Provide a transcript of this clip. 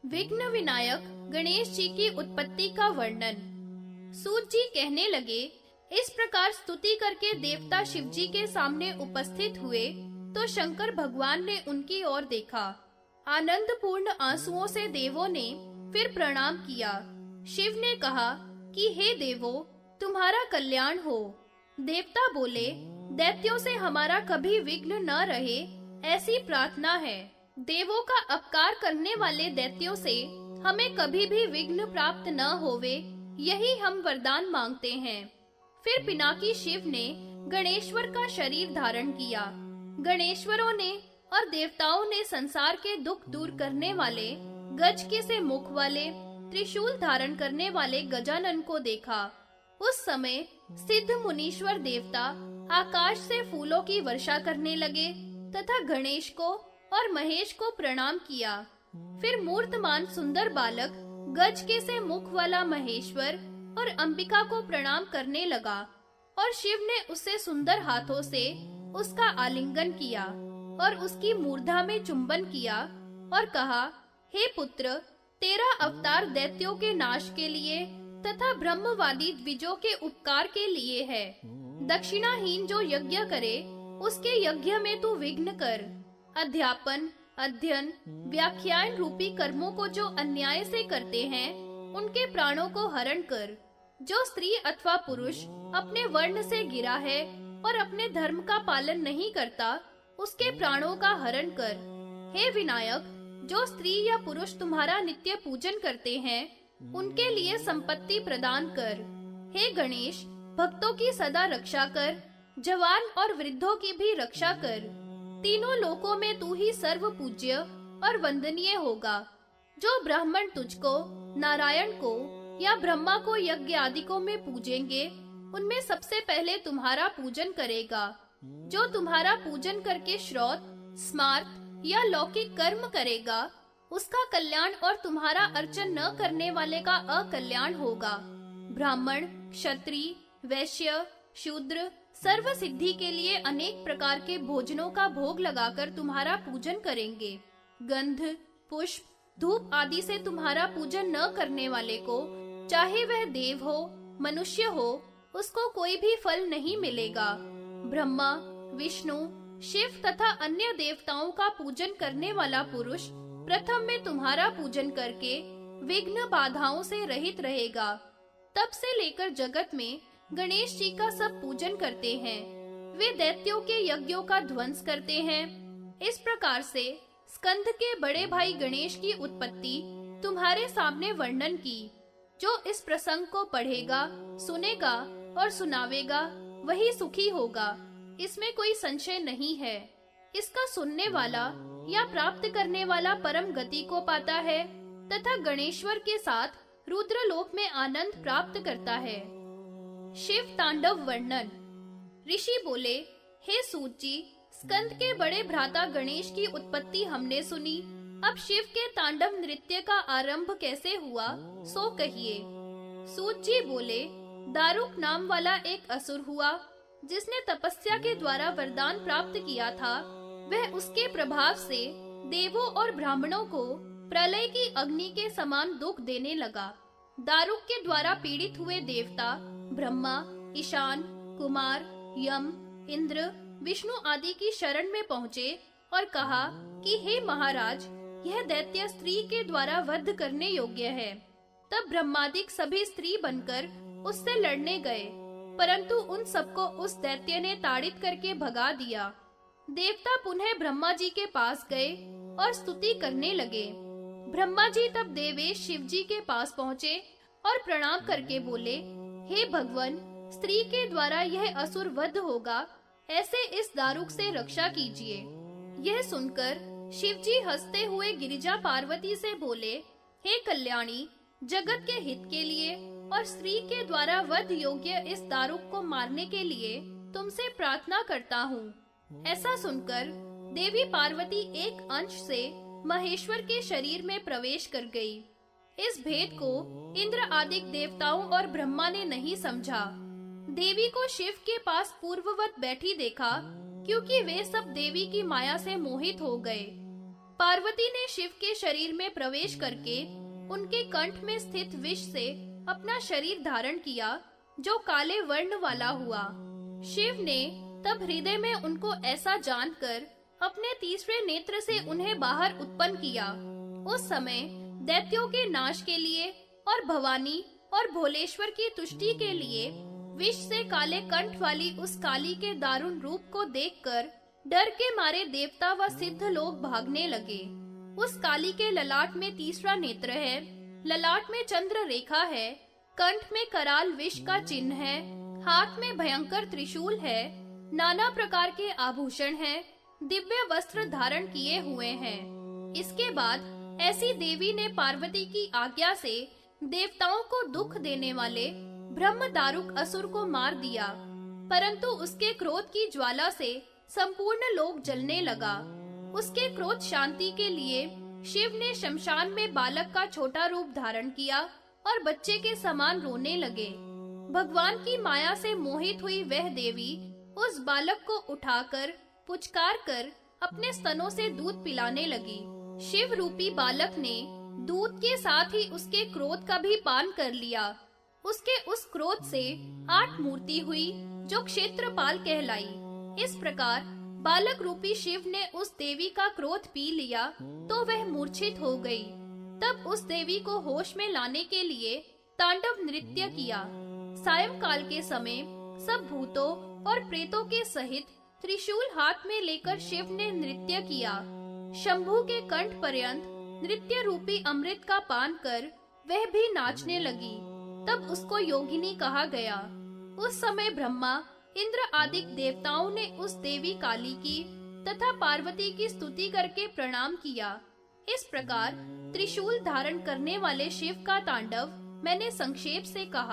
विघ्न विनायक गणेश जी की उत्पत्ति का वर्णन। सूत जी कहने लगे, इस प्रकार स्तुति करके देवता शिव जी के सामने उपस्थित हुए तो शंकर भगवान ने उनकी ओर देखा। आनंद पूर्ण आंसुओं से देवों ने फिर प्रणाम किया। शिव ने कहा कि हे देवों, तुम्हारा कल्याण हो। देवता बोले, दैत्यों से हमारा कभी विघ्न न रहे, ऐसी प्रार्थना है। देवों का अपकार करने वाले दैत्यों से हमें कभी भी विघ्न प्राप्त न होवे, यही हम वरदान मांगते हैं। फिर पिनाकी शिव ने गणेश्वर का शरीर धारण किया। गणेश्वरों ने और देवताओं ने संसार के दुख दूर करने वाले गज के से मुख वाले त्रिशूल धारण करने वाले गजानन को देखा। उस समय सिद्ध मुनीश्वर देवता आकाश से फूलों की वर्षा करने लगे तथा गणेश को और महेश को प्रणाम किया। फिर मूर्तमान सुंदर बालक गज के से मुख वाला महेश्वर और अंबिका को प्रणाम करने लगा और शिव ने उसे सुंदर हाथों से उसका आलिंगन किया और उसकी मूर्धा में चुंबन किया और कहा, हे पुत्र, तेरा अवतार दैत्यों के नाश के लिए तथा ब्रह्मवादी द्विजों के उपकार के लिए है। दक्षिणाहीन जो यज्ञ करे उसके यज्ञ में तू विघ्न कर। अध्यापन, अध्ययन, व्याख्यान रूपी कर्मों को जो अन्याय से करते हैं उनके प्राणों को हरण कर। जो स्त्री अथवा पुरुष अपने वर्ण से गिरा है और अपने धर्म का पालन नहीं करता उसके प्राणों का हरण कर। हे विनायक, जो स्त्री या पुरुष तुम्हारा नित्य पूजन करते हैं उनके लिए संपत्ति प्रदान कर। हे गणेश, भक्तों की सदा रक्षा कर, जवान और वृद्धों की भी रक्षा कर। तीनों लोकों में तू ही सर्व पूज्य और वंदनीय होगा। जो ब्राह्मण तुझको, नारायण को या ब्रह्मा को यज्ञ आदिकों में पूजेंगे उनमें सबसे पहले तुम्हारा पूजन करेगा। जो तुम्हारा पूजन करके श्रौत, स्मार्त या लौकिक कर्म करेगा उसका कल्याण और तुम्हारा अर्चन न करने वाले का अकल्याण होगा। ब्राह्मण, क्षत्रिय, वैश्य, शूद्र सर्व सिद्धि के लिए अनेक प्रकार के भोजनों का भोग लगाकर तुम्हारा पूजन करेंगे। गंध, पुष्प, धूप आदि से तुम्हारा पूजन न करने वाले को, चाहे वह देव हो, मनुष्य हो, उसको कोई भी फल नहीं मिलेगा। ब्रह्मा, विष्णु, शिव तथा अन्य देवताओं का पूजन करने वाला पुरुष प्रथम में तुम्हारा पूजन करके विघ्न बाधाओं से रहित रहेगा। तब से लेकर जगत में गणेश जी का सब पूजन करते हैं। वे दैत्यों के यज्ञों का ध्वंस करते हैं। इस प्रकार से स्कंद के बड़े भाई गणेश की उत्पत्ति तुम्हारे सामने वर्णन की। जो इस प्रसंग को पढ़ेगा, सुनेगा और सुनावेगा वही सुखी होगा, इसमें कोई संशय नहीं है। इसका सुनने वाला या प्राप्त करने वाला परम गति को पाता है तथा गणेश्वर के साथ रुद्रलोक में आनंद प्राप्त करता है। शिव तांडव वर्णन। ऋषि बोले, हे सूत जी, स्कंद के बड़े भ्राता गणेश की उत्पत्ति हमने सुनी। अब शिव के तांडव नृत्य का आरंभ कैसे हुआ सो कहिए। सूत जी बोले, दारुक नाम वाला एक असुर हुआ जिसने तपस्या के द्वारा वरदान प्राप्त किया था। वह उसके प्रभाव से देवों और ब्राह्मणों को प्रलय की अग्नि के समान दुख देने लगा। दारुक के द्वारा पीड़ित हुए देवता ब्रह्मा, ईशान, कुमार, यम, इंद्र, विष्णु आदि की शरण में पहुँचे और कहा कि हे महाराज, यह दैत्य स्त्री के द्वारा वध करने योग्य है। तब ब्रह्मादिक सभी स्त्री बनकर उससे लड़ने गए, परंतु उन सबको उस दैत्य ने ताड़ित करके भगा दिया। देवता पुनः ब्रह्मा जी के पास गए और स्तुति करने लगे। ब्रह्मा जी तब देवेश शिव जी के पास पहुँचे और प्रणाम करके बोले, हे भगवन, स्त्री के द्वारा यह असुर वध होगा, ऐसे इस दारुक से रक्षा कीजिए। यह सुनकर शिव जी हंसते हुए गिरिजा पार्वती से बोले, हे कल्याणी, जगत के हित के लिए और स्त्री के द्वारा वध योग्य इस दारुक को मारने के लिए तुमसे प्रार्थना करता हूँ। ऐसा सुनकर देवी पार्वती एक अंश से महेश्वर के शरीर में प्रवेश कर गई। इस भेद को इंद्र आदि देवताओं और ब्रह्मा ने नहीं समझा। देवी को शिव के पास पूर्ववत बैठी देखा, क्योंकि वे सब देवी की माया से मोहित हो गए। पार्वती ने शिव के शरीर में प्रवेश करके उनके कंठ में स्थित विष से अपना शरीर धारण किया, जो काले वर्ण वाला हुआ। शिव ने तब हृदय में उनको ऐसा जानकर अपने तीसरे नेत्र से उन्हें बाहर उत्पन्न किया। उस समय दैत्यों के नाश के लिए और भवानी और भोलेश्वर की तुष्टि के लिए विष से काले कंठ वाली उस काली के दारुण रूप को देखकर डर के मारे देवता व सिद्ध लोग भागने लगे। उस काली के ललाट में तीसरा नेत्र है, ललाट में चंद्र रेखा है, कंठ में कराल विष का चिन्ह है, हाथ में भयंकर त्रिशूल है, नाना प्रकार के आभूषण हैं, दिव्य वस्त्र धारण किए हुए हैं। इसके बाद ऐसी देवी ने पार्वती की आज्ञा से देवताओं को दुख देने वाले ब्रह्म दारुक असुर को मार दिया, परंतु उसके क्रोध की ज्वाला से संपूर्ण लोक जलने लगा। उसके क्रोध शांति के लिए शिव ने शमशान में बालक का छोटा रूप धारण किया और बच्चे के समान रोने लगे। भगवान की माया से मोहित हुई वह देवी उस बालक को उठाकर पुचकार कर अपने स्तनों से दूध पिलाने लगी। शिव रूपी बालक ने दूध के साथ ही उसके क्रोध का भी पान कर लिया। उसके उस क्रोध से 8 मूर्ति हुई, जो क्षेत्रपाल कहलाई। इस प्रकार बालक रूपी शिव ने उस देवी का क्रोध पी लिया तो वह मूर्छित हो गई। तब उस देवी को होश में लाने के लिए तांडव नृत्य किया। सायंकाल के समय सब भूतों और प्रेतों के सहित त्रिशूल हाथ में लेकर शिव ने नृत्य किया। शंभू के कंठ पर्यंत नृत्य रूपी अमृत का पान कर वह भी नाचने लगी। तब उसको योगिनी कहा गया। उस समय ब्रह्मा, इंद्र आदि देवताओं ने उस देवी काली की तथा पार्वती की स्तुति करके प्रणाम किया। इस प्रकार त्रिशूल धारण करने वाले शिव का तांडव मैंने संक्षेप से कहा।